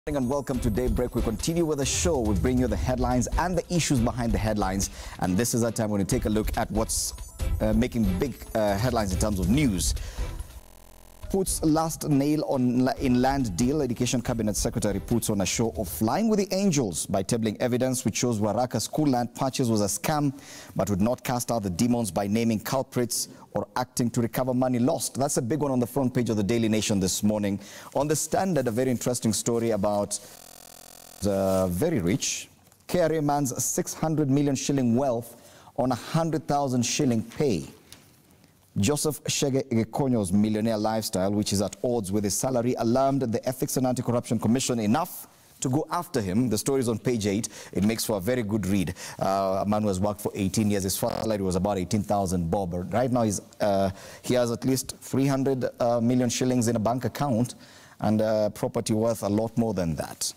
And welcome to Daybreak. We continue with the show. We bring you the headlines and the issues behind the headlines. And this is our time when we take a look at what's making big headlines in terms of news. Puts last nail in land deal. Education Cabinet Secretary puts on a show of flying with the angels by tabling evidence which shows Ruaraka school land purchase was a scam, but would not cast out the demons by naming culprits or acting to recover money lost. That's a big one on the front page of the Daily Nation this morning. On the Standard, a very interesting story about the very rich. KRA man's 600 million shilling wealth on 100,000 shilling pay. Joseph Shege Gekonyo's millionaire lifestyle, which is at odds with his salary, alarmed the Ethics and Anti-Corruption Commission enough to go after him. The story is on page 8. It makes for a very good read. A man who has worked for 18 years. His salary was about 18,000 bob. But right now he has at least 300 million shillings in a bank account and property worth a lot more than that.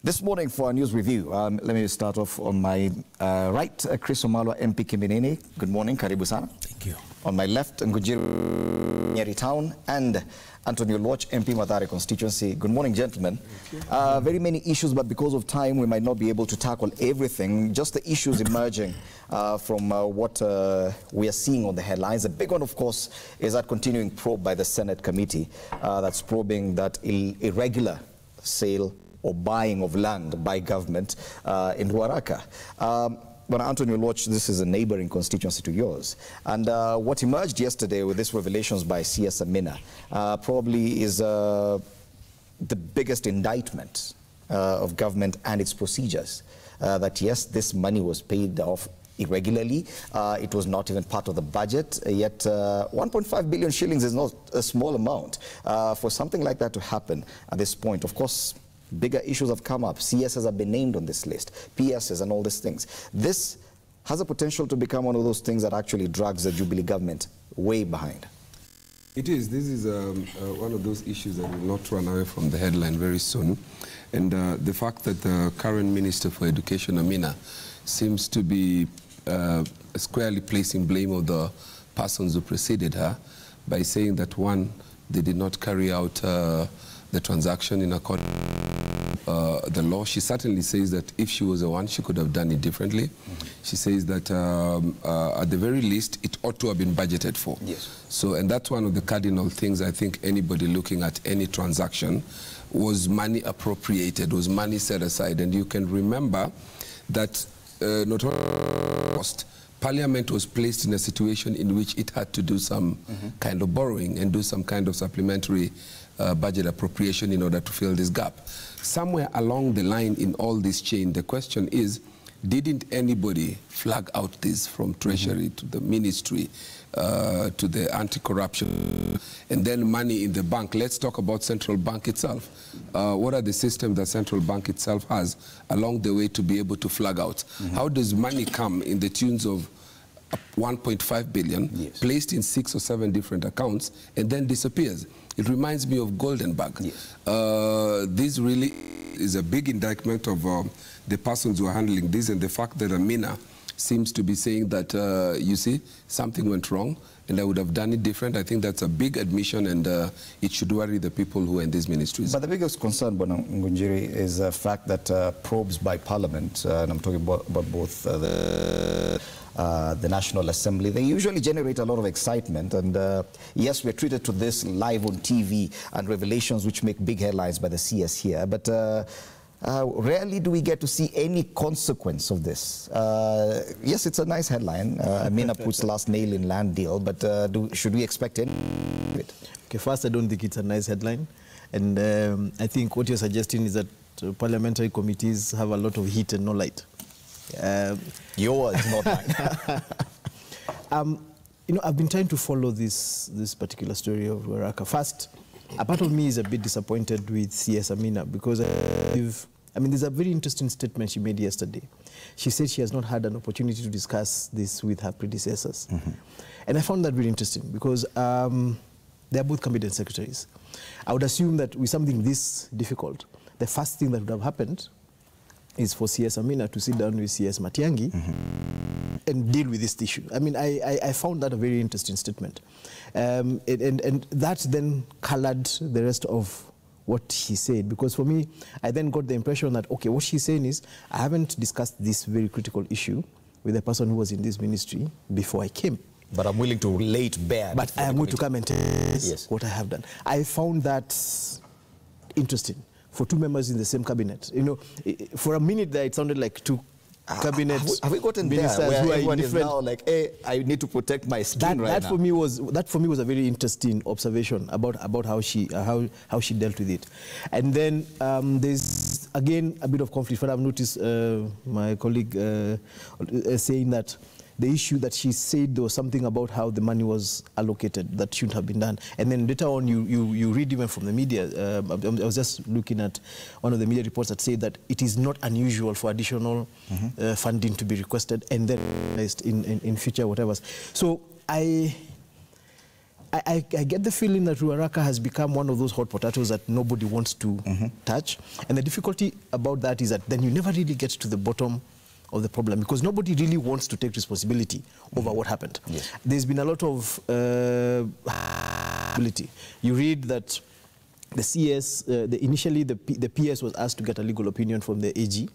This morning for our news review, let me start off on my right, Chris Wamalwa MP Kiminini. Good morning, karibu sana. Thank you. On my left, Ngujiri Nyeri Town and Antonio Loch, MP Mathare constituency. Good morning, gentlemen. Very many issues, but because of time, we might not be able to tackle everything. Just the issues emerging from what we are seeing on the headlines. The big one, of course, is that continuing probe by the Senate committee that's probing that irregular sale or buying of land by government in Ruaraka. But Antonio Loch, this is a neighboring constituency to yours. And what emerged yesterday with these revelations by CS Amina probably is the biggest indictment of government and its procedures. That yes, this money was paid off irregularly. It was not even part of the budget, yet 1.5 billion shillings is not a small amount. For something like that to happen at this point, of course, bigger issues have come up. CSs have been named on this list, PSs and all these things. This has a potential to become one of those things that actually drags the Jubilee government way behind. It is. This is one of those issues that will not run away from the headline very soon. And the fact that the current Minister for Education, Amina, seems to be squarely placing blame on the persons who preceded her by saying that, one, they did not carry out the transaction in accordance with the law. She certainly says that if she was the one, she could have done it differently. She says that at the very least, it ought to have been budgeted for. Yes. So, and that's one of the cardinal things I think anybody looking at any transaction, was money appropriated, was money set aside. And you can remember that not only cost, Parliament was placed in a situation in which it had to do some kind of borrowing and do some kind of supplementary budget appropriation in order to fill this gap. Somewhere along the line in all this chain, the question is, didn't anybody flag out this from Treasury to the Ministry, to the anti-corruption, and then money in the bank? Let's talk about Central Bank itself. What are the systems that Central Bank itself has along the way to be able to flag out? How does money come in the tunes of 1.5 billion, placed in 6 or 7 different accounts, and then disappears? It reminds me of Goldenberg. This really is a big indictment of the persons who are handling this, and the fact that Amina seems to be saying that, you see, something went wrong, and I would have done it different. I think that's a big admission, and it should worry the people who are in these ministries. But the biggest concern, Ngunjiri, is the fact that probes by Parliament, and I'm talking about both the National Assembly, they usually generate a lot of excitement. And yes, we're treated to this live on TV and revelations which make big headlines by the CS here. But rarely do we get to see any consequence of this. Yes, it's a nice headline. Amina puts last nail in land deal, but should we expect any of it? Okay, first, I don't think it's a nice headline. And I think what you're suggesting is that parliamentary committees have a lot of heat and no light. Yours, not mine. You know, I've been trying to follow this particular story of Ruaraka. First, a part of me is a bit disappointed with CS Amina because there's a very interesting statement she made yesterday. She said she has not had an opportunity to discuss this with her predecessors. And I found that very interesting because they are both cabinet secretaries. I would assume that with something this difficult, the first thing that would have happened is for CS Amina to sit down with CS Matiang'i and deal with this issue. I mean, I found that a very interesting statement. And that then colored the rest of what he said, because for me, I then got the impression that, okay, what she's saying is, I haven't discussed this very critical issue with the person who was in this ministry before I came. But I'm willing to lay it bare. But I am going to come and tell you what I have done. I found that interesting for two members in the same cabinet. You know, for a minute there, it sounded like two cabinet have we gotten ministers there where who are everyone is different. Now like, hey, I need to protect my skin right now. That for me was a very interesting observation about how she dealt with it. And then there's again a bit of conflict. But I've noticed my colleague saying that the issue that she said there was something about how the money was allocated that shouldn't have been done. And then later on, you read even from the media. I was just looking at one of the media reports that say that it is not unusual for additional funding to be requested and then in future whatever. So I get the feeling that Ruaraka has become one of those hot potatoes that nobody wants to touch. And the difficulty about that is that then you never really get to the bottom of the problem, because nobody really wants to take responsibility over what happened. Yes. There's been a lot of ability. You read that the CS, initially the PS was asked to get a legal opinion from the AG,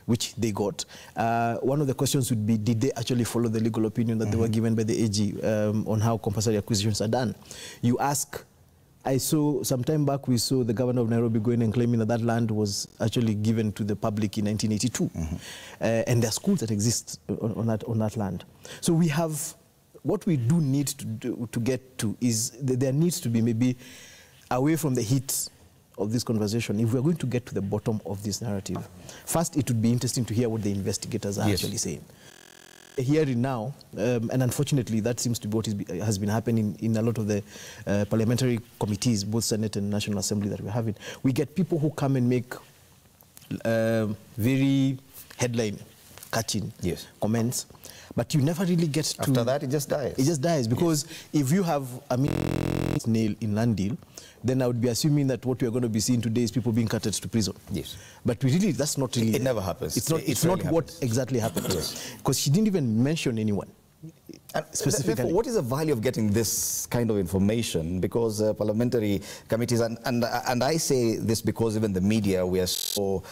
which they got. One of the questions would be, did they actually follow the legal opinion that they were given by the AG on how compulsory acquisitions are done? You ask, I saw some time back, we saw the governor of Nairobi going and claiming that that land was actually given to the public in 1982. And there are schools that exist on that land. So we have, what we do need to get to is there needs to be maybe away from the heat of this conversation, if we're going to get to the bottom of this narrative. First, it would be interesting to hear what the investigators are actually saying. Hearing now, and unfortunately that seems to be what has been happening in a lot of the parliamentary committees, both Senate and National Assembly that we're having. We get people who come and make very headline-catching comments, but you never really get to... After that, it just dies. It just dies, because if you have a nail in land deal, then I would be assuming that what we are going to be seeing today is people being carted to prison. Yes. But we really, that's not really... It never happens. It's not what exactly happened. Because she didn't even mention anyone. Specifically. Therefore, what is the value of getting this kind of information? Because parliamentary committees, and I say this because even the media, we are so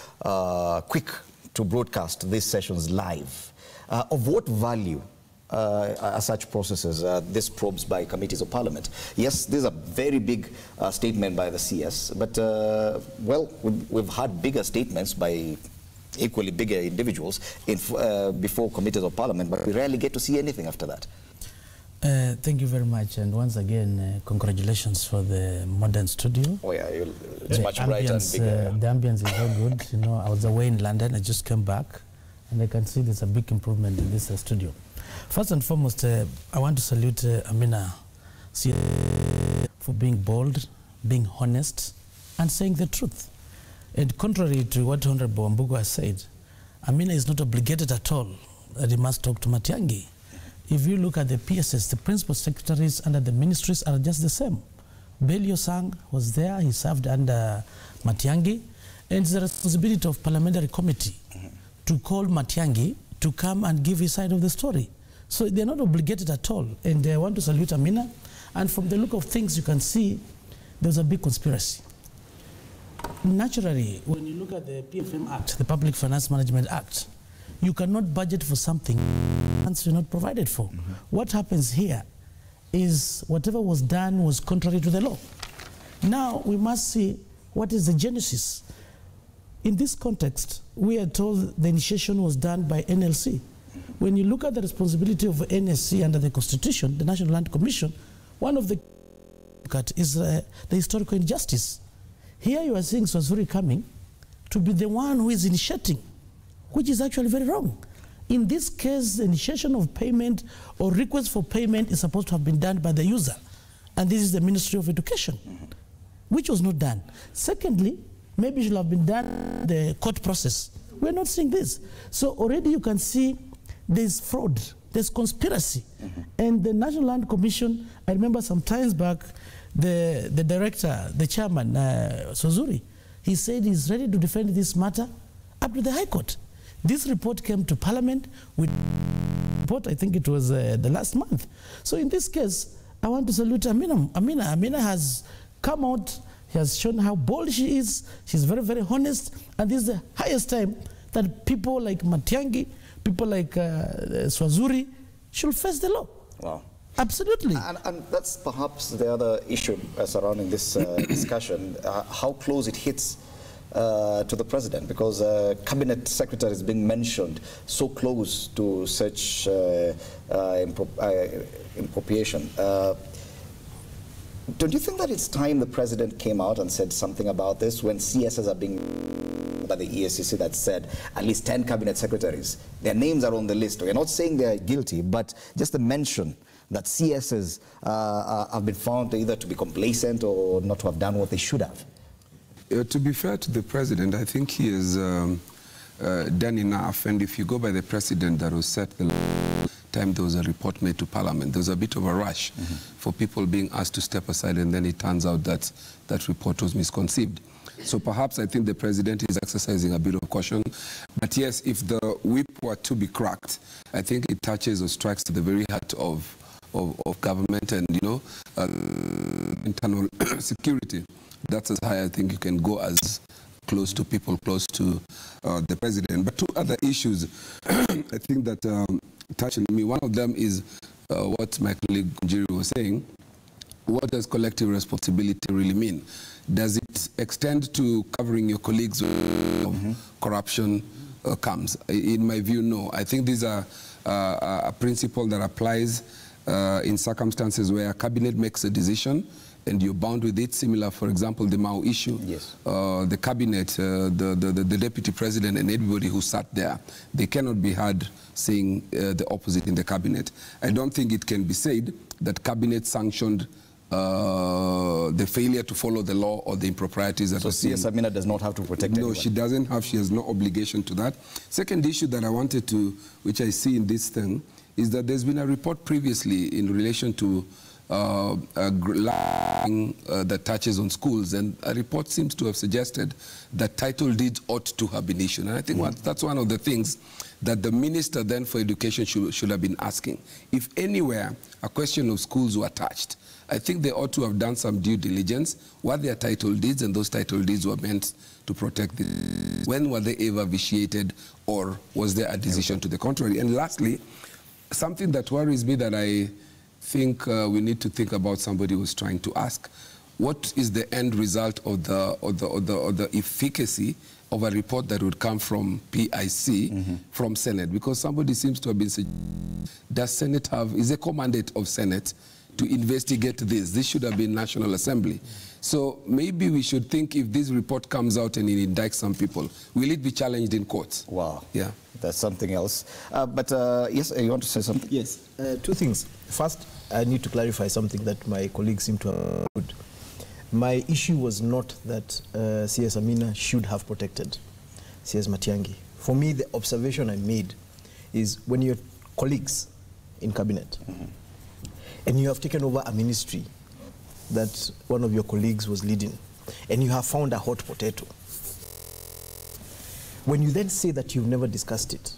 quick to broadcast these sessions live. Of what value are such processes, these probes by committees of parliament? Yes, this is a very big statement by the CS, but, well, we've had bigger statements by equally bigger individuals before committees of parliament, but we rarely get to see anything after that. Thank you very much, and once again, congratulations for the modern studio. Oh yeah, it's much brighter and bigger. The ambience is very good. You know, I was away in London, I just came back, and I can see there's a big improvement in this studio. First and foremost, I want to salute Amina for being bold, being honest, and saying the truth. And contrary to what Honorable Mbugu has said, Amina is not obligated at all that he must talk to Matiang'i. If you look at the PSS, the principal secretaries under the ministries are just the same. Belio Sang was there, he served under Matiang'i, and it's the responsibility of parliamentary committee to call Matiang'i to come and give his side of the story. So they're not obligated at all. And I want to salute Amina. And from the look of things, you can see there's a big conspiracy. Naturally, when you look at the PFM Act, the Public Finance Management Act, you cannot budget for something funds you're not provided for. What happens here is whatever was done was contrary to the law. Now we must see what is the genesis. In this context, we are told the initiation was done by NLC. When you look at the responsibility of NSC under the Constitution, the National Land Commission, one of the is the historical injustice. Here you are seeing Swazuri coming to be the one who is initiating, which is actually very wrong. In this case, the initiation of payment or request for payment is supposed to have been done by the user. And this is the Ministry of Education, which was not done. Secondly, maybe it should have been done the court process. We're not seeing this. So already you can see there's fraud, there's conspiracy. And the National Land Commission, I remember some times back, the director, the chairman, Swazuri, he said he's ready to defend this matter up to the High Court. This report came to Parliament with report, I think it was the last month. So in this case, I want to salute Amina. Amina has come out He has shown how bold she is. She's very, very honest. And this is the highest time that people like Matiang'i, people like Swazuri should face the law. Wow. Absolutely. And that's perhaps the other issue surrounding this discussion, how close it hits to the president, because cabinet secretary is being mentioned so close to such impropriation. Don't you think that it's time the president came out and said something about this when CSs are being by the ESCC that said at least 10 cabinet secretaries, their names are on the list? We're not saying they're guilty, but just the mention that CSs have been found either to be complacent or not to have done what they should have. To be fair to the president, I think he has done enough. And if you go by the precedent that was set the time there was a report made to Parliament, there was a bit of a rush for people being asked to step aside, and then it turns out that that report was misconceived. So perhaps I think the president is exercising a bit of caution. But yes, if the whip were to be cracked, I think it touches or strikes to the very heart of government and, you know, internal security. That's as high I think you can go, as close to people, close to the president. But two other issues I think that touch on me. One of them is what my colleague Njiri was saying. What does collective responsibility really mean? Does it extend to covering your colleagues when corruption comes? In my view, no. I think these are a principle that applies in circumstances where a cabinet makes a decision and you're bound with it. Similar, for example, the Mao issue. Yes. The cabinet, the deputy president and everybody who sat there, they cannot be heard saying the opposite in the cabinet. I don't think it can be said that cabinet sanctioned the failure to follow the law or the improprieties that So CS Amina does not have to protect anyone? No, she doesn't have. She has no obligation to that. Second issue that I wanted to, which I see in this thing, is that there's been a report previously in relation to that touches on schools, and a report seems to have suggested that title deeds ought to have been issued. And I think that's one of the things that the minister then for education should have been asking. If anywhere a question of schools were touched, I think they ought to have done some due diligence. Were there title deeds, and those title deeds were meant to protect the... When were they ever vitiated, or was there a decision to the contrary? And lastly, something that worries me that I think we need to think about, somebody was trying to ask, what is the end result of the efficacy of a report that would come from PIC, from Senate? Because somebody seems to have been suggesting, does Senate have, is a co-mandate of Senate to investigate this? This should have been National Assembly. So maybe we should think, if this report comes out and it indicts some people, will it be challenged in courts? Wow. Yeah. That's something else. But yes, you want to say something? Yes. Two things. First, I need to clarify something that my colleagues seem to have heard. My issue was not that CS Amina should have protected CS Matiang'i. For me, the observation I made is when your colleagues in cabinet and you have taken over a ministry that one of your colleagues was leading, and you have found a hot potato, when you then say that you've never discussed it,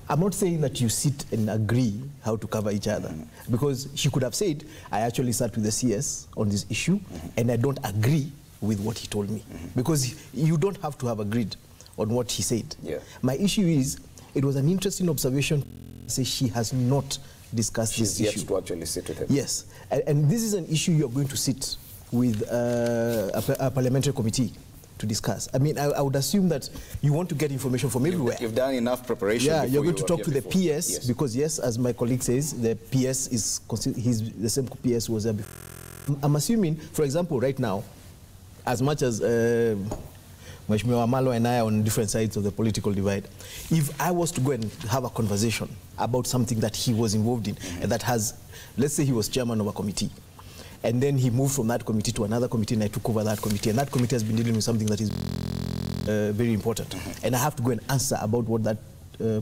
I'm not saying that you sit and agree how to cover each other, because she could have said, I actually sat with the CS on this issue, and I don't agree with what he told me, because you don't have to have agreed on what he said. Yeah. My issue is, it was an interesting observation, say she has not discussed this issue. She's yet to actually sit with him. Yes, and this is an issue you're going to sit with a parliamentary committee to discuss. I mean, I would assume that you want to get information from everywhere. You've done enough preparation. Yeah, you're going to talk to the PS, yes. because yes, as my colleague says, the PS is the same PS was there before. I'm assuming, for example, right now, as much as Mheshimiwa Wamalwa and I are on different sides of the political divide, if I was to go and have a conversation about something that he was involved in, and that has, let's say he was chairman of a committee, and then he moved from that committee to another committee, and I took over that committee, and that committee has been dealing with something that is very important, and I have to go and answer about what that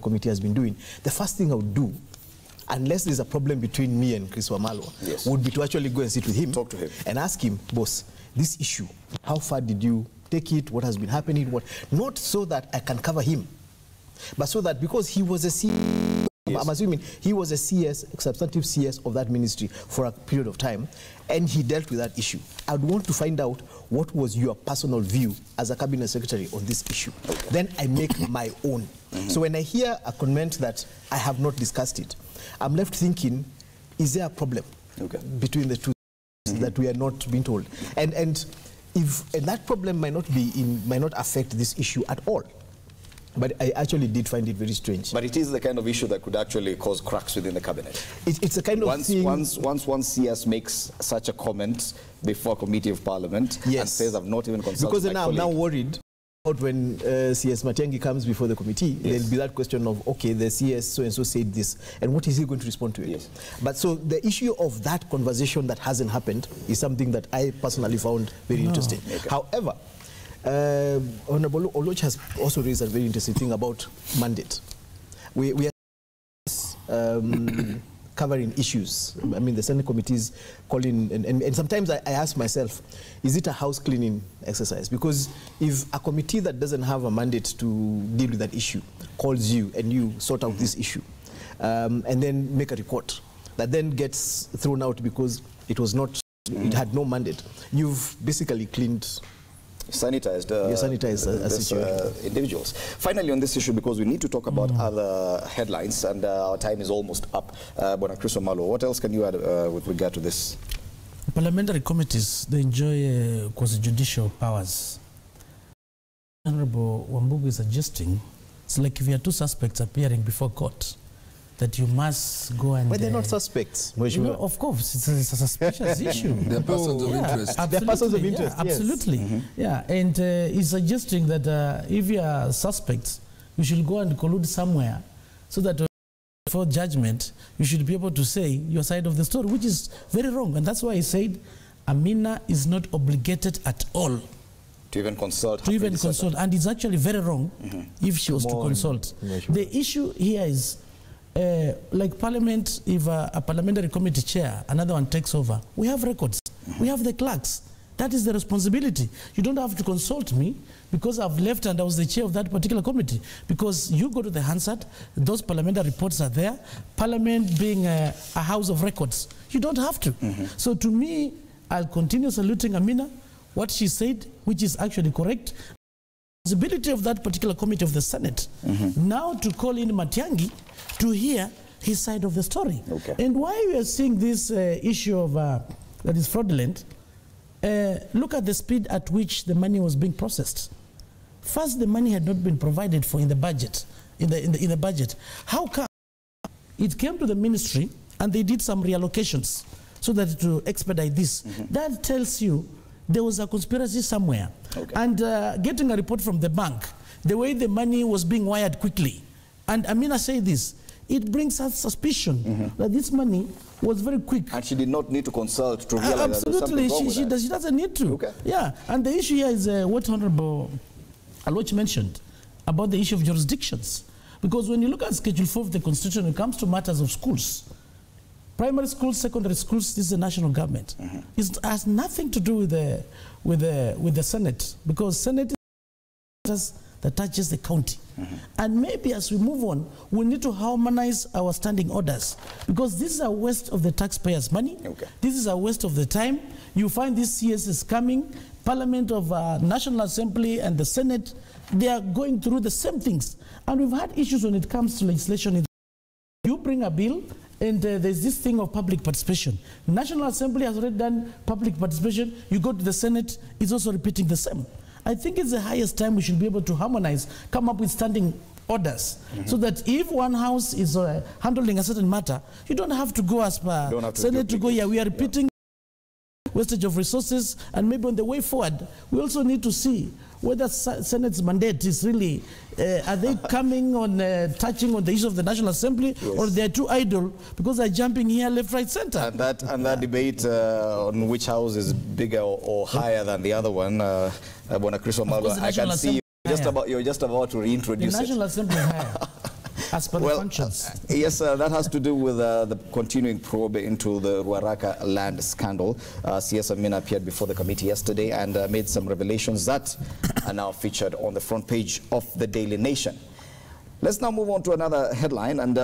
committee has been doing. The first thing I would do, unless there's a problem between me and Chris Wamalwa, yes, would be to actually go and sit with him, talk to him, and ask him, boss, this issue, how far did you take it? What has been happening? What? Not so that I can cover him, but so that because he was a CEO Yes. I'm assuming he was a CS, substantive CS of that ministry for a period of time, and he dealt with that issue. I'd want to find out what was your personal view as a cabinet secretary on this issue. Okay. Then I make my own. So when I hear a comment that I have not discussed it, I'm left thinking, is there a problem between the two that we are not being told? And that problem might not affect this issue at all. But I actually did find it very strange. But it is the kind of issue that could actually cause cracks within the cabinet. It's a kind of thing. Once one CS makes such a comment before a committee of parliament and says, I've not even consulted because my I'm now worried about when CS Matiang'i comes before the committee, there'll be that question of, okay, the CS so-and-so said this, and what is he going to respond to it? Yes. But so the issue of that conversation that hasn't happened is something that I personally found very interesting. Okay. However, Honorable Oloch has also raised a very interesting thing about mandate. We are covering issues. I mean, the Senate committees call in, and sometimes I ask myself, is it a house cleaning exercise? Because if a committee that doesn't have a mandate to deal with that issue calls you and you sort out this issue, and then make a report that then gets thrown out because it was not, it had no mandate, you've basically cleaned. Sanitized, individuals. Finally, on this issue, because we need to talk about other headlines, and our time is almost up. Wamalwa, what else can you add with regard to this? Parliamentary committees, they enjoy quasi-judicial powers. Honorable Wambugu is suggesting, it's like if you have two suspects appearing before court, that you must go and... But they're not suspects. No, of course, it's a suspicious issue. They're persons of interest. They're persons of interest, yes. Absolutely. Yeah, and he's suggesting that if you are suspects, you should go and collude somewhere so that before judgment, you should be able to say your side of the story, which is very wrong. And that's why he said Amina is not obligated at all to even consult. And it's actually very wrong if she was to consult. The issue here is, like Parliament, if a parliamentary committee chair, another one takes over, we have records, we have the clerks. That is the responsibility. You don't have to consult me because I've left and I was the chair of that particular committee. Because you go to the Hansard, those parliamentary reports are there. Parliament being a house of records, you don't have to. So to me, I'll continue saluting Amina, what she said, which is actually correct. The responsibility of that particular committee of the Senate now to call in Matiang'i to hear his side of the story. And why we are seeing this issue of that is fraudulent, look at the speed at which the money was being processed. First, the money had not been provided for in the budget. In the budget, how come it came to the ministry and they did some reallocations so that to expedite this? That tells you there was a conspiracy somewhere. And getting a report from the bank, the way the money was being wired quickly, and Amina said this, it brings us suspicion that this money was very quick. And she did not need to consult to realize that absolutely, she doesn't need to. Yeah, and the issue here is what Honorable Aloch mentioned about the issue of jurisdictions. Because when you look at Schedule 4 of the Constitution, when it comes to matters of schools, primary schools, secondary schools, this is the national government. It has nothing to do with the Senate, because Senate is that touches the county. And maybe as we move on, we need to harmonize our standing orders, because this is a waste of the taxpayers' money. This is a waste of the time. You find these CSs coming, Parliament of National Assembly and the Senate, they are going through the same things. And we've had issues when it comes to legislation. You bring a bill, and there's this thing of public participation. National Assembly has already done public participation. You go to the Senate, it's also repeating the same. I think it's the highest time we should be able to harmonize, come up with standing orders, so that if one house is handling a certain matter, you don't have to go as per Senate to go here. We are repeating wastage of resources, and maybe on the way forward, we also need to see whether Senate's mandate is really, are they coming on, touching on the issue of the National Assembly, or they're too idle because they're jumping here left, right, center. And that debate on which house is bigger or higher than the other one, Wamalwa, I can see you're just about to reintroduce the National Assembly is higher. As per the functions. Yes, that has to do with the continuing probe into the Ruaraka land scandal. CS Amina appeared before the committee yesterday and made some revelations that are now featured on the front page of the Daily Nation. Let's now move on to another headline. And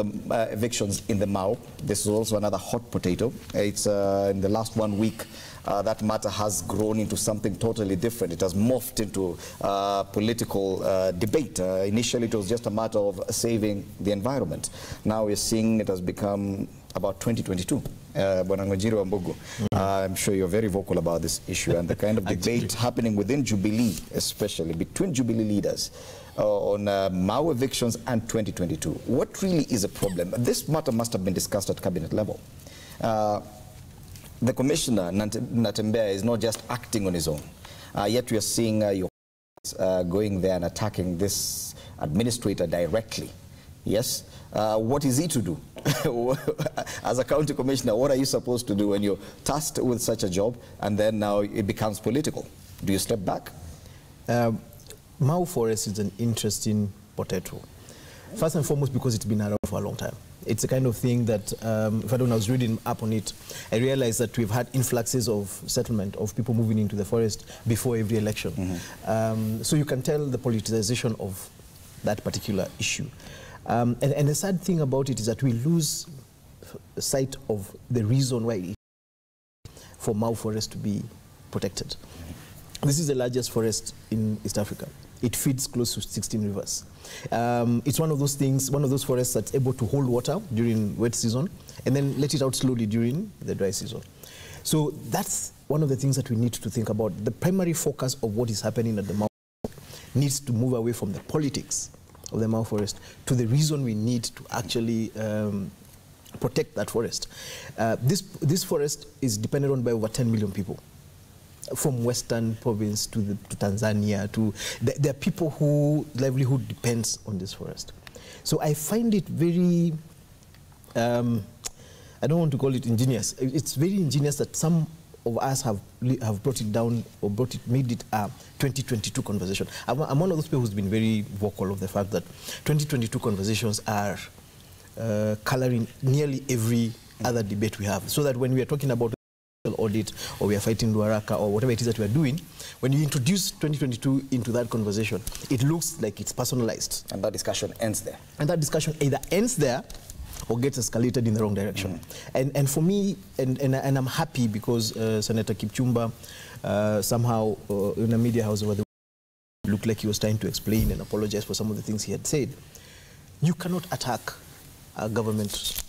the evictions in the Mau. This is also another hot potato. It's in the last 1 week, that matter has grown into something totally different. It has morphed into political debate. Initially, it was just a matter of saving the environment. Now we're seeing it has become about 2022. I'm sure you're very vocal about this issue and the kind of debate happening within Jubilee, especially between Jubilee leaders on Mau evictions and 2022. What really is a problem? This matter must have been discussed at cabinet level. The commissioner, Natembeya, is not just acting on his own. Yet we are seeing your going there and attacking this administrator directly. Yes? What is he to do? As a county commissioner, what are you supposed to do when you're tasked with such a job and then now it becomes political? Do you step back? Mau Forest is an interesting potato. First and foremost because it's been around for a long time. It's a kind of thing that, when I was reading up on it, I realized that we've had influxes of settlement of people moving into the forest before every election. So you can tell the politicization of that particular issue. And the sad thing about it is that we lose sight of the reason why for Mau Forest to be protected. This is the largest forest in East Africa. It feeds close to 16 rivers. It's one of those things, one of those forests that's able to hold water during wet season and then let it out slowly during the dry season. So that's one of the things that we need to think about. The primary focus of what is happening at the Mau needs to move away from the politics of the Mau Forest to the reason we need to actually protect that forest. This forest is depended on by over 10 million people. From Western province to Tanzania, there are people whose livelihood depends on this forest. So I find it very, I don't want to call it ingenious. It's very ingenious that some of us have brought it down or made it a 2022 conversation. I'm one of those people who's been very vocal of the fact that 2022 conversations are coloring nearly every other debate we have. So that when we are talking about audit or we are fighting Ruaraka or whatever it is that we are doing, when you introduce 2022 into that conversation, it looks like it's personalized. And that discussion ends there. And that discussion either ends there or gets escalated in the wrong direction. And for me, and I'm happy because Senator Kipchumba somehow in a media house over the week looked like he was trying to explain and apologize for some of the things he had said. You cannot attack a government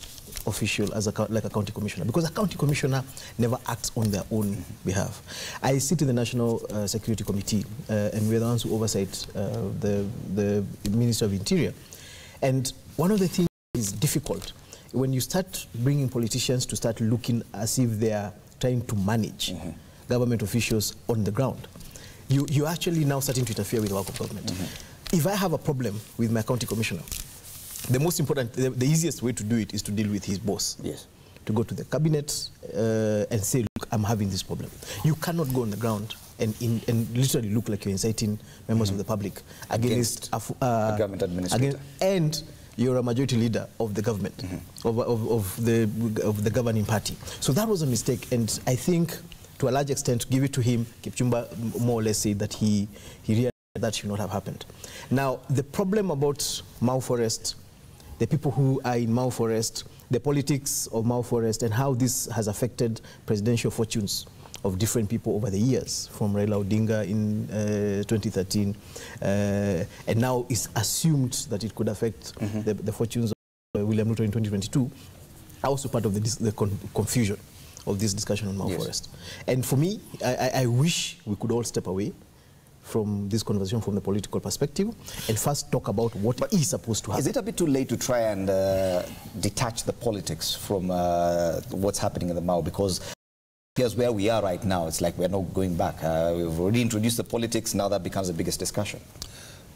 official as like a county commissioner, because a county commissioner never acts on their own behalf. I sit in the National Security Committee, and we're the ones who oversight the Ministry of Interior. And one of the things that is difficult, when you start bringing politicians to start looking as if they are trying to manage government officials on the ground, you're actually now starting to interfere with the work of government. If I have a problem with my county commissioner, the most important, the easiest way to do it is to deal with his boss. Yes. To go to the cabinet and say, look, I'm having this problem. You cannot go on the ground and literally look like you're inciting members of the public against a government administrator. And you're a majority leader of the government, of the governing party. So that was a mistake, and I think to a large extent, give it to him, Kipchumba more or less said that he realized that should not have happened. Now, the problem about Mau Forest, the people who are in Mau Forest, the politics of Mau Forest, and how this has affected presidential fortunes of different people over the years, from Raila Odinga in 2013, and now it's assumed that it could affect the fortunes of William Ruto in 2022, are also part of the confusion of this discussion on Mau Forest. And for me, I wish we could all step away from this conversation from the political perspective and first talk about what is supposed to happen. Is it a bit too late to try and detach the politics from what's happening in the Mau? Because here's where we are right now. It's like we're not going back. We've already introduced the politics. Now that becomes the biggest discussion.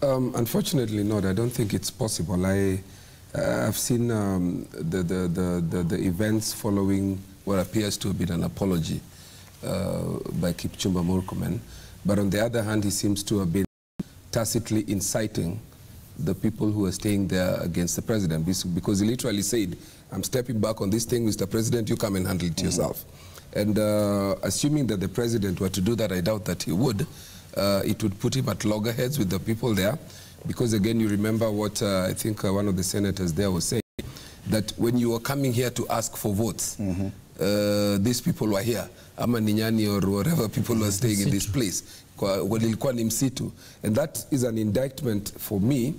Unfortunately not. I don't think it's possible. I've seen the events following what appears to have been an apology by Kipchumba Murkomen. But on the other hand, he seems to have been tacitly inciting the people who are staying there against the president, because he literally said, I'm stepping back on this thing, Mr. President, you come and handle it yourself. And assuming that the president were to do that, I doubt that he would. It would put him at loggerheads with the people there, because again, you remember what I think one of the senators there was saying, that when you were coming here to ask for votes, these people were here, ama Ninyani or whatever people were staying in this place. And that is an indictment for me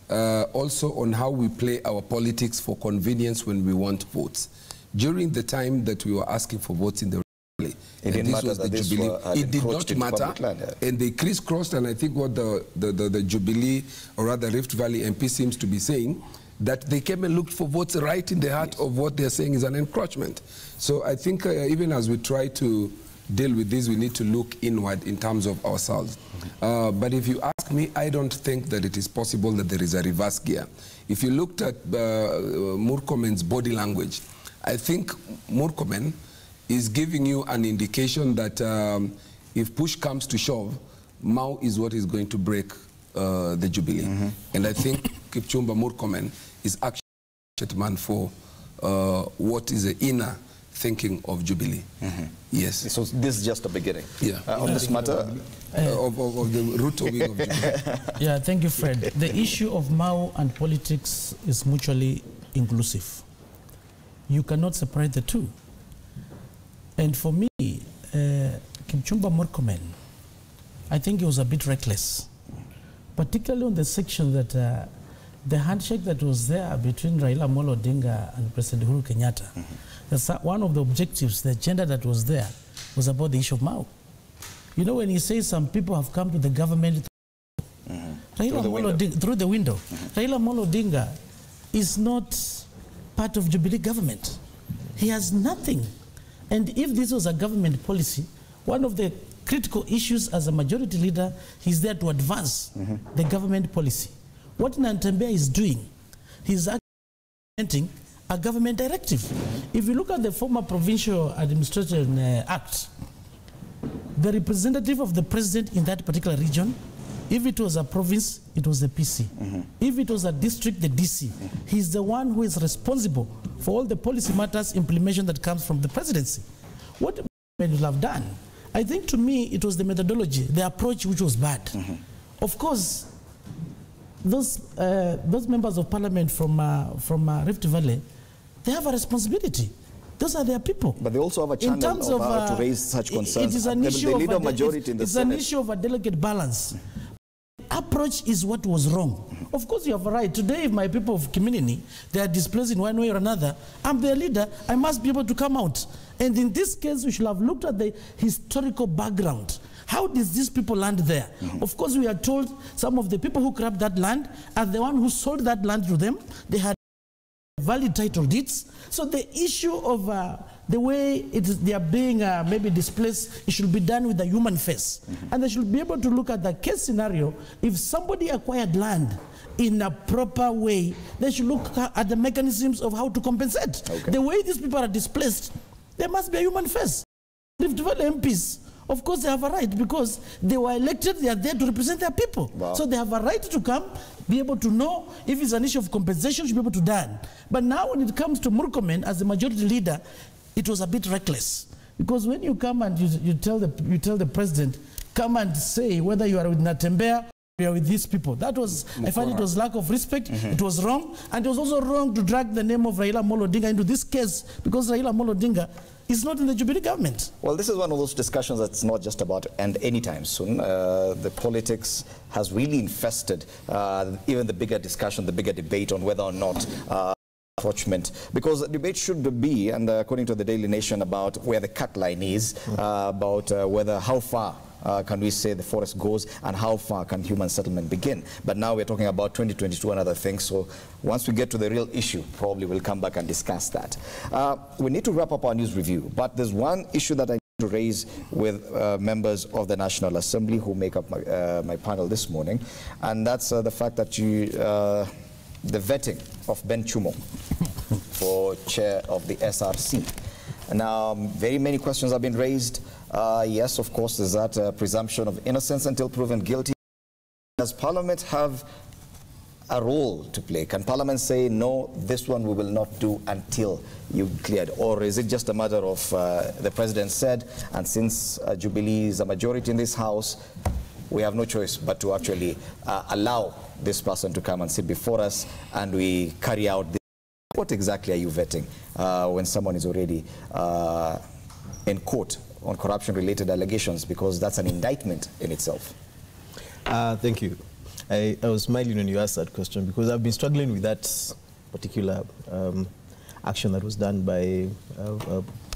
also on how we play our politics for convenience when we want votes. During the time that we were asking for votes in the it didn't matter that this it did not matter, and they crisscrossed, and I think what the Jubilee, or rather Rift Valley MP seems to be saying, that they came and looked for votes right in the heart of what they're saying is an encroachment. So I think even as we try to deal with this, we need to look inward in terms of ourselves. But if you ask me, I don't think that it is possible that there is a reverse gear. If you looked at Murkomen's body language, I think Murkomen is giving you an indication that if push comes to shove, Mau is what is going to break the Jubilee. And I think Kipchumba Murkomen is actually a man for what is the inner thinking of Jubilee. Yes. So this is just a beginning. Yeah. On this matter of the root of Jubilee. Yeah, thank you, Fred. The issue of Mau and politics is mutually inclusive. You cannot separate the two. And for me, Kipchumba Murkomen, I think he was a bit reckless, particularly on the section that the handshake that was there between Raila Amolo Odinga and President Uhuru Kenyatta. That's one of the objectives, the agenda that was there, was about the issue of Mau. You know, when he says some people have come to the government through the window, Raila Amolo Odinga is not part of Jubilee government. He has nothing. And if this was a government policy, one of the critical issues as a majority leader, he's there to advance the government policy. What Nantembea is doing, he's actually implementing a government directive. If you look at the former Provincial Administration Act, the representative of the president in that particular region, if it was a province, it was the PC. If it was a district, the DC. He's the one who is responsible for all the policy matters implementation that comes from the presidency. What we will have done, I think to me, it was the methodology, the approach which was bad. Of course, those members of parliament from Rift Valley, they have a responsibility. Those are their people. But they also have a channel of how to raise such concerns. It is an issue of majority in the Senate. It's an issue of a delicate balance. Approach is what was wrong. Of course, you have a right. Today, if my people of community, they are displaced in one way or another, I'm their leader, I must be able to come out. And in this case, we should have looked at the historical background. How did these people land there? Of course, we are told some of the people who grabbed that land are the one who sold that land to them. They had valid title deeds. So the issue of the way they are being maybe displaced, it should be done with a human face. And they should be able to look at the case scenario. If somebody acquired land in a proper way, they should look at the mechanisms of how to compensate. The way these people are displaced, there must be a human face. Rift Valley MPs, of course, they have a right because they were elected, they are there to represent their people. So they have a right to come, be able to know if it's an issue of compensation, should be able to done. But now when it comes to Murkomen as the majority leader, it was a bit reckless. Because when you come and you tell the president, come and say whether you are with Natembea, we are with these people. That was, I find it was lack of respect. It was wrong. And it was also wrong to drag the name of Raila Amolo Odinga into this case because Raila Amolo Odinga is not in the Jubilee government. Well, this is one of those discussions that's not just about to end anytime soon. The politics has really infested even the bigger discussion, the bigger debate on whether or not because the debate should be, and according to the Daily Nation, about where the cut line is, about how far can we say the forest goes and how far can human settlement begin. But now we're talking about 2022 and other things. So once we get to the real issue, probably we'll come back and discuss that. We need to wrap up our news review, but there's one issue that I need to raise with members of the National Assembly who make up my panel this morning, and that's the fact that the vetting of Ben Chumo for chair of the SRC. Now, very many questions have been raised. Yes, of course, there's that presumption of innocence until proven guilty. Does Parliament have a role to play? Can Parliament say, no, this one we will not do until you've cleared? Or is it just a matter of the President said, and since Jubilee is a majority in this House, we have no choice but to actually allow this person to come and sit before us and we carry out this What exactly are you vetting when someone is already in court on corruption-related allegations? Because that's an indictment in itself. Thank you. I was smiling when you asked that question because I've been struggling with that particular action that was done by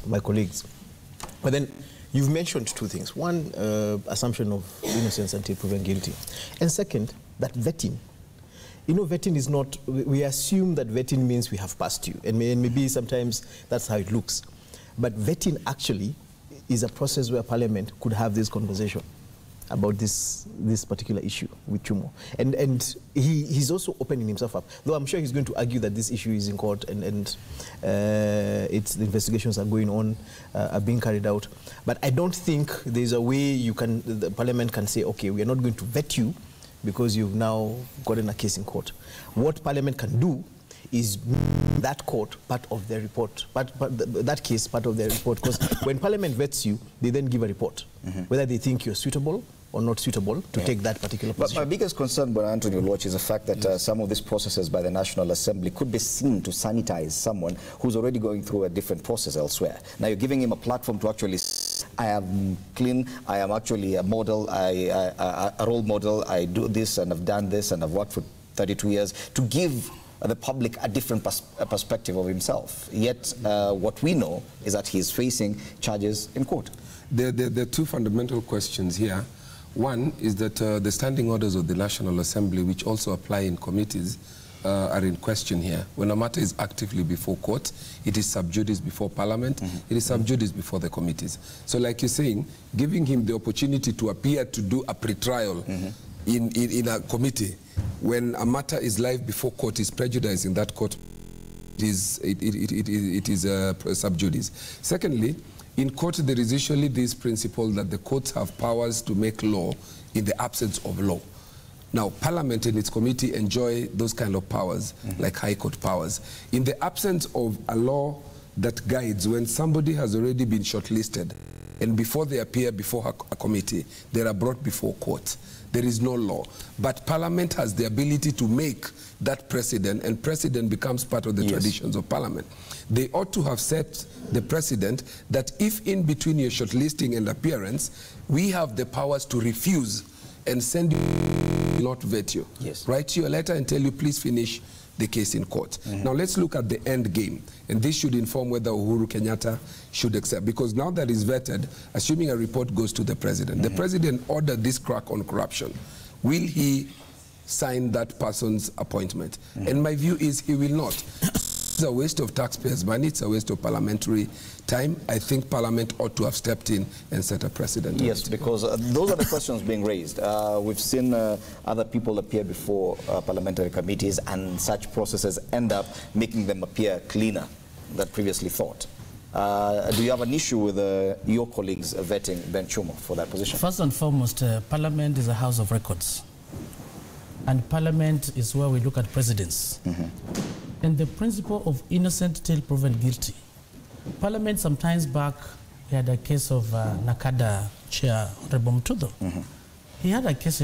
my colleagues. But then you've mentioned two things. One, assumption of innocence until proven guilty. And second, that vetting. You know, vetting is not, we assume that vetting means we have passed you. And maybe sometimes that's how it looks. But vetting actually is a process where Parliament could have this conversation about this particular issue with Chumo. And he's also opening himself up. Though I'm sure he's going to argue that this issue is in court and the investigations are going on, are being carried out. But I don't think there's a way the Parliament can say, okay, we are not going to vet you because you've now gotten a case in court. What Parliament can do is that court part of their report, that case part of their report, because when Parliament vets you, they then give a report, whether they think you're suitable or not suitable to take that particular position. But my biggest concern, Bwana Anthony Oluoch, is the fact that some of these processes by the National Assembly could be seen to sanitize someone who's already going through a different process elsewhere. Now you're giving him a platform to actually I am clean, I am actually a model, a role model, I do this and I've done this and I've worked for 32 years, to give the public a different perspective of himself. Yet what we know is that he's facing charges in court. There are two fundamental questions here. One is that the standing orders of the National Assembly, which also apply in committees, are in question here. When a matter is actively before court, it is sub judice before Parliament, it is sub judice before the committees. So like you're saying, giving him the opportunity to appear to do a pre-trial in a committee, when a matter is live before court, is prejudicing that court. It is sub judice. Secondly, in court there is usually this principle that the courts have powers to make law in the absence of law. Now, Parliament and its committee enjoy those kind of powers, like High Court powers. In the absence of a law that guides, when somebody has already been shortlisted, and before they appear before a committee, they are brought before court. There is no law. But Parliament has the ability to make that precedent, and precedent becomes part of the traditions of Parliament. They ought to have set the precedent that if in between your shortlisting and appearance, we have the powers to refuse and send you, not vet you. Write you a letter and tell you, please finish the case in court. Now let's look at the end game, and this should inform whether Uhuru Kenyatta should accept, because now that is vetted, assuming a report goes to the president, the president ordered this crack on corruption. Will he sign that person's appointment? And my view is he will not. It's a waste of taxpayers' money, it's a waste of parliamentary time. I think Parliament ought to have stepped in and set a precedent. Yes, because those are the questions being raised. We've seen other people appear before parliamentary committees, and such processes end up making them appear cleaner than previously thought. Do you have an issue with your colleagues vetting Ben Chumo for that position? First and foremost, Parliament is a house of records. And Parliament is where we look at precedents. And the principle of innocent till proven guilty. Parliament sometimes back, we had a case of Nakada Chair Rebomtudo. He had a case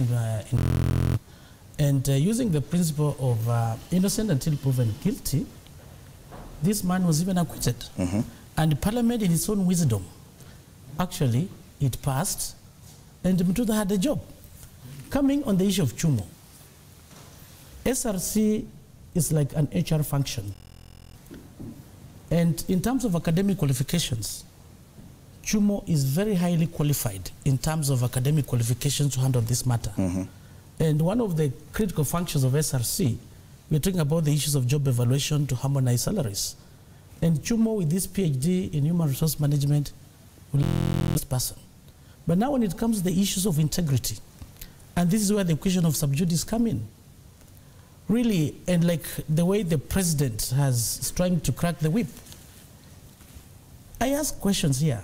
and using the principle of innocent until proven guilty, this man was even acquitted. And Parliament, in its own wisdom, actually, it passed, and Mtuda had a job. Coming on the issue of Chumo, SRC is like an HR function. And in terms of academic qualifications, Chumo is very highly qualified in terms of academic qualifications to handle this matter. And one of the critical functions of SRC, we're talking about the issues of job evaluation to harmonize salaries. And Chumo, with this PhD in human resource management, will be this person. But now when it comes to the issues of integrity, and this is where the question of sub judice come in, really, and like the way the president is trying to crack the whip. I ask questions here.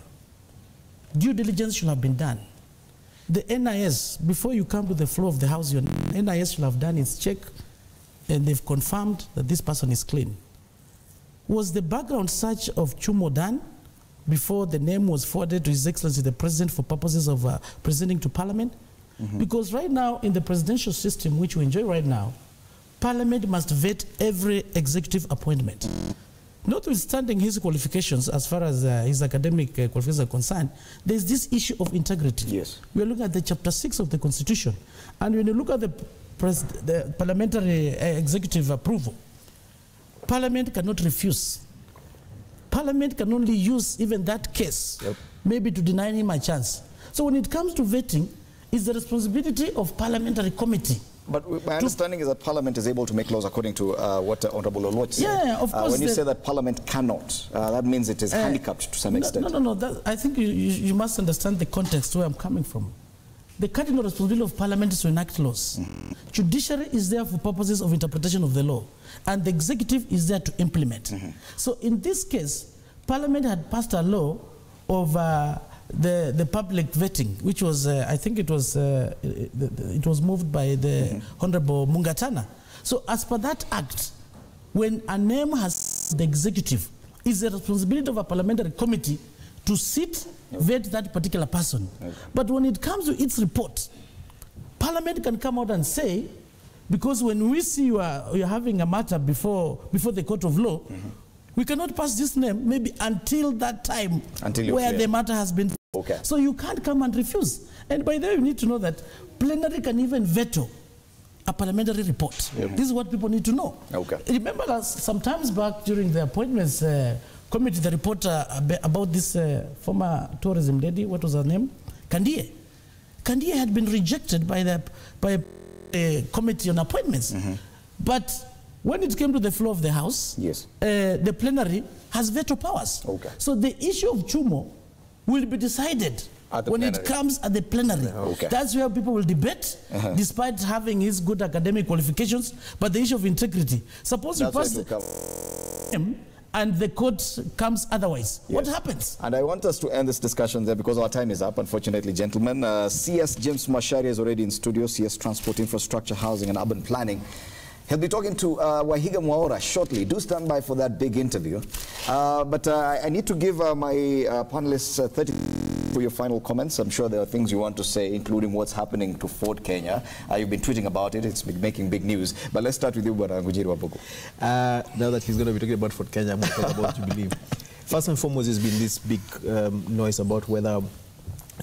Due diligence should have been done. The NIS, before you come to the floor of the house, your NIS should have done its check, and they've confirmed that this person is clean. Was the background search of Chumo done before the name was forwarded to His Excellency the President for purposes of presenting to Parliament? Because right now, in the presidential system, which we enjoy right now, Parliament must vet every executive appointment. Notwithstanding his qualifications, as far as his academic qualifications are concerned, there's this issue of integrity. Yes. We are looking at the Chapter 6 of the Constitution. And when you look at the parliamentary executive approval, Parliament cannot refuse. Parliament can only use even that case, maybe to deny him a chance. So when it comes to vetting, it's the responsibility of parliamentary committee. But my understanding is that Parliament is able to make laws according to what Honorable Oloch said. Yeah, of course. When you say that Parliament cannot, that means it is handicapped to some extent. No. I think you must understand the context where I'm coming from. The cardinal responsibility of Parliament is to enact laws. Judiciary is there for purposes of interpretation of the law, and the executive is there to implement. So in this case, Parliament had passed a law of the public vetting, which was, I think it was moved by the Honorable Mungatana. So as per that act, when a name has the executive, it's the responsibility of a parliamentary committee to sit, vet that particular person. But when it comes to its report, Parliament can come out and say, because when we see you're having a matter before the court of law, we cannot pass this name maybe until that time where the matter has been. So you can't come and refuse. And by the way, you need to know that plenary can even veto a parliamentary report. This is what people need to know. Remember that sometimes back during the appointments committee, the report about this former tourism lady, what was her name? Kandie. Kandie had been rejected by a committee on appointments. But when it came to the floor of the House, the plenary has veto powers. So the issue of Chumo will be decided when it comes at the plenary. That's where people will debate, despite having his good academic qualifications, but the issue of integrity. Suppose you pass him and the court comes otherwise. What happens? And I want us to end this discussion there because our time is up, unfortunately, gentlemen. CS James Mashari is already in studio, CS Transport, Infrastructure, Housing and Urban Planning. He'll be talking to Wahiga Mwaura shortly. Do stand by for that big interview. But I need to give my panelists 30 for your final comments. I'm sure there are things you want to say, including what's happening to Ford Kenya. You've been tweeting about it. It's been making big news. But let's start with you, Bwana Ngujiri Wabugu. Now that he's going to be talking about Ford Kenya, I'm going to talk about Jubilee. First and foremost, there's been this big noise about whether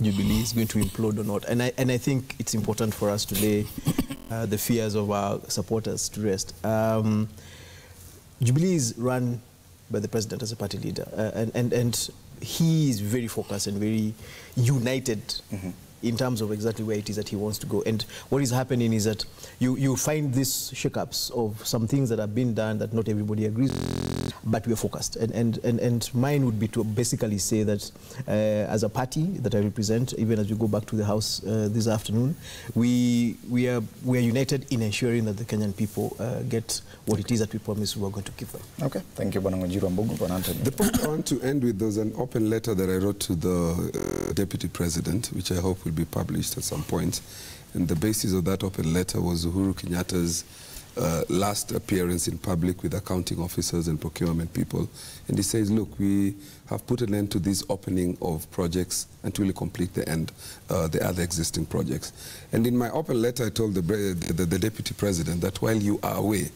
Jubilee is going to implode or not. And I think it's important for us to lay the fears of our supporters to rest. Jubilee is run by the president as a party leader, and he is very focused and very united in terms of exactly where it is that he wants to go. And what is happening is that you find these shakeups of some things that have been done that not everybody agrees with, but we are focused. And mine would be to basically say that as a party that I represent, even as we go back to the House this afternoon, we are united in ensuring that the Kenyan people get what it is that we promised we were going to give them. Okay, thank you, Bwana Ngujiri Wabugu. The point I want to end with, there's an open letter that I wrote to the Deputy President, which I hope will be published at some point. And the basis of that open letter was Uhuru Kenyatta's last appearance in public with accounting officers and procurement people. And he says, look, we have put an end to this opening of projects until we complete the other existing projects. And in my open letter, I told the Deputy President that while you are away,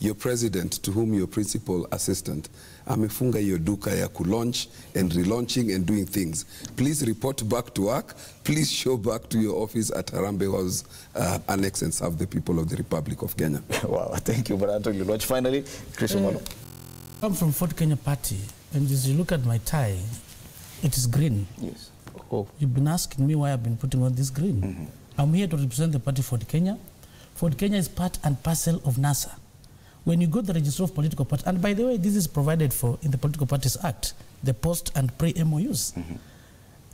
your president, to whom your principal assistant, amefunga your duka ya kulaunch and relaunching and doing things. Please report back to work. Please show back to your office at Harambee House Annex and serve the people of the Republic of Kenya. Wow, thank you, Bwana Launch. Finally, Chris Wamalwa. I'm from Ford Kenya Party, and as you look at my tie, it is green. Yes. Oh. You've been asking me why I've been putting on this green. I'm here to represent the party Ford Kenya. Ford Kenya is part and parcel of NASA. When you go to the Register of Political Parties, and by the way, this is provided for in the Political Parties Act, the post and pre-MOUs.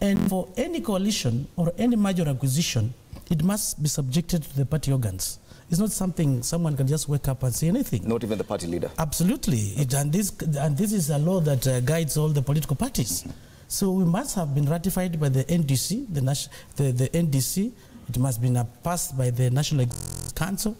And for any coalition or any major acquisition, it must be subjected to the party organs. It's not something someone can just wake up and say anything. Not even the party leader. Absolutely. And this is a law that guides all the political parties. So we must have been ratified by the NDC, the NDC. It must be passed by the National Council.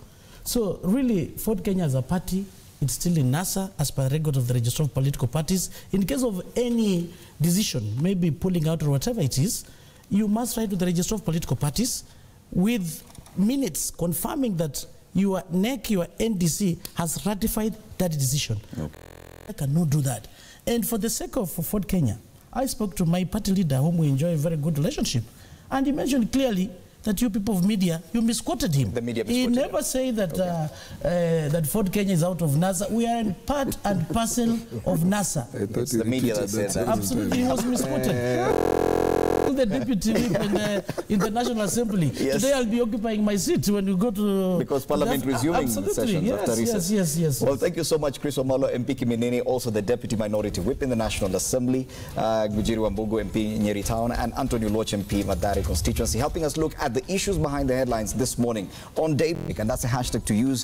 So really, Ford Kenya as a party, it's still in NASA as per record of the Register of Political Parties. In case of any decision, maybe pulling out or whatever it is, you must write to the Register of Political Parties with minutes confirming that your NEC, your NDC has ratified that decision. Okay. I cannot do that. And for the sake of Ford Kenya, I spoke to my party leader, whom we enjoy a very good relationship, and he mentioned clearly that you people of media, you misquoted him. The media He misquoted never him. said that that Ford Kenya is out of NASA. We are in part and parcel of NASA. It's the media that said that. Absolutely, he was misquoted. The deputy whip in the National Assembly. Yes. Today I'll be occupying my seat when you go to... Because Parliament resuming sessions after recess. Yes. Well, thank you so much, Chris Wamalwa, MP Kiminini, also the Deputy Minority Whip in the National Assembly, Gujiri Wambugu, MP Nyeri Town, and Antonio Loch, MP Madari constituency, helping us look at the issues behind the headlines this morning on Day. And that's a hashtag to use